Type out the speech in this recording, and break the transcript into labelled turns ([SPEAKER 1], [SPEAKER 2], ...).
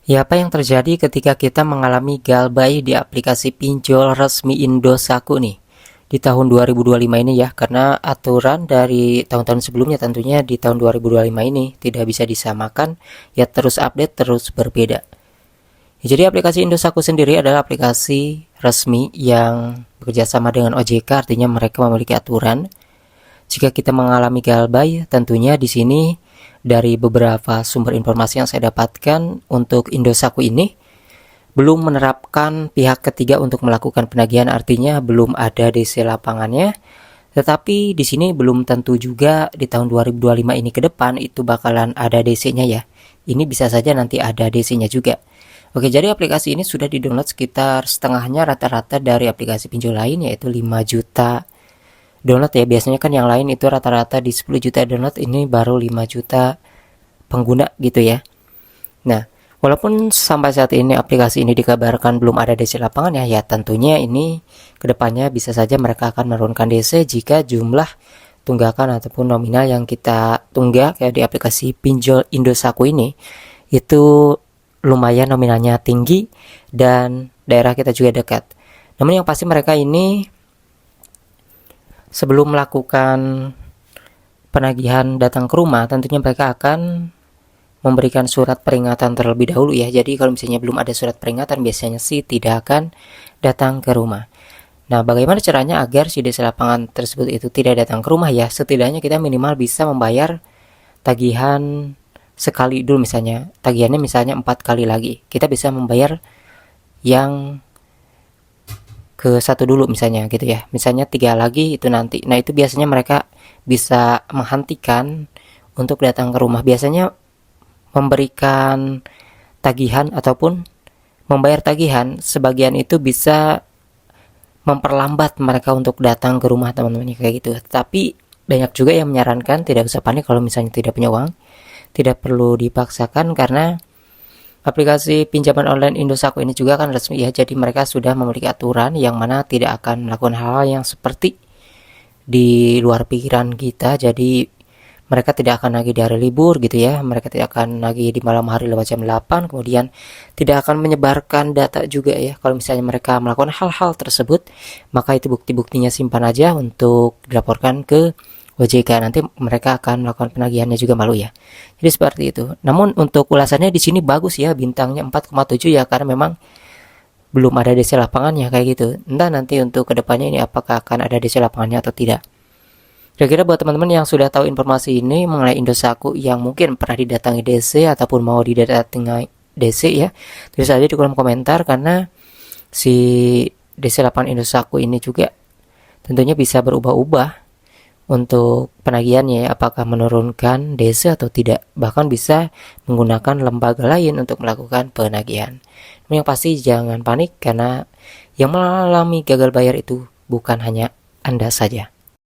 [SPEAKER 1] Ya, apa yang terjadi ketika kita mengalami galbay di aplikasi pinjol resmi Indosatu nih di tahun 2025 ini ya, karena aturan dari tahun-tahun sebelumnya tentunya di tahun 2025 ini tidak bisa disamakan, ya terus update, terus berbeda. Ya, jadi aplikasi Indosatu sendiri adalah aplikasi resmi yang bekerja sama dengan OJK, artinya mereka memiliki aturan. Jika kita mengalami galbay, tentunya di sini dari beberapa sumber informasi yang saya dapatkan untuk Indosatu ini belum menerapkan pihak ketiga untuk melakukan penagihan, artinya belum ada DC lapangannya. Tetapi di sini belum tentu juga di tahun 2025 ini ke depan itu bakalan ada DC-nya ya. Ini bisa saja nanti ada DC-nya juga. Oke, jadi aplikasi ini sudah di-download sekitar setengahnya rata-rata dari aplikasi pinjol lain, yaitu 5 juta download ya. Biasanya kan yang lain itu rata-rata di 10 juta download, ini baru 5 juta pengguna gitu ya. Nah, walaupun sampai saat ini aplikasi ini dikabarkan belum ada DC lapangan ya tentunya ini kedepannya bisa saja mereka akan menurunkan DC jika jumlah tunggakan ataupun nominal yang kita tunggak kayak di aplikasi pinjol Indosatu ini itu lumayan nominalnya tinggi dan daerah kita juga dekat. Namun yang pasti mereka ini sebelum melakukan penagihan datang ke rumah tentunya mereka akan memberikan surat peringatan terlebih dahulu ya. Jadi kalau misalnya belum ada surat peringatan biasanya sih tidak akan datang ke rumah. Nah, bagaimana caranya agar si desa lapangan tersebut itu tidak datang ke rumah ya? Setidaknya kita minimal bisa membayar tagihan sekali dulu, misalnya tagihannya misalnya 4 kali lagi. Kita bisa membayar yang ke satu dulu misalnya gitu ya. Misalnya 3 lagi itu nanti. Nah, itu biasanya mereka bisa menghentikan untuk datang ke rumah. Biasanya memberikan tagihan ataupun membayar tagihan sebagian itu bisa memperlambat mereka untuk datang ke rumah teman-teman kayak gitu. Tapi banyak juga yang menyarankan tidak usah panik kalau misalnya tidak punya uang, tidak perlu dipaksakan karena aplikasi pinjaman online Indosatu ini juga kan resmi ya, jadi mereka sudah memiliki aturan yang mana tidak akan melakukan hal-hal yang seperti di luar pikiran kita. Jadi mereka tidak akan nagih di hari libur gitu ya, mereka tidak akan nagih di malam hari lewat jam 8, kemudian tidak akan menyebarkan data juga ya. Kalau misalnya mereka melakukan hal-hal tersebut, maka itu bukti-buktinya simpan aja untuk dilaporkan ke OJK, nanti mereka akan melakukan penagihannya juga malu ya. Jadi seperti itu. Namun untuk ulasannya di sini bagus ya, bintangnya 4,7 ya, karena memang belum ada DC lapangannya kayak gitu. Entah nanti untuk kedepannya ini apakah akan ada DC lapangannya atau tidak. Kira-kira buat teman-teman yang sudah tahu informasi ini mengenai Indosatu yang mungkin pernah didatangi DC ataupun mau didatangi DC ya, tulis aja di kolom komentar karena si DC lapangan Indosatu ini juga tentunya bisa berubah-ubah untuk penagihannya ya, apakah menurunkan DC atau tidak, bahkan bisa menggunakan lembaga lain untuk melakukan penagihan. Yang pasti jangan panik karena yang mengalami gagal bayar itu bukan hanya Anda saja.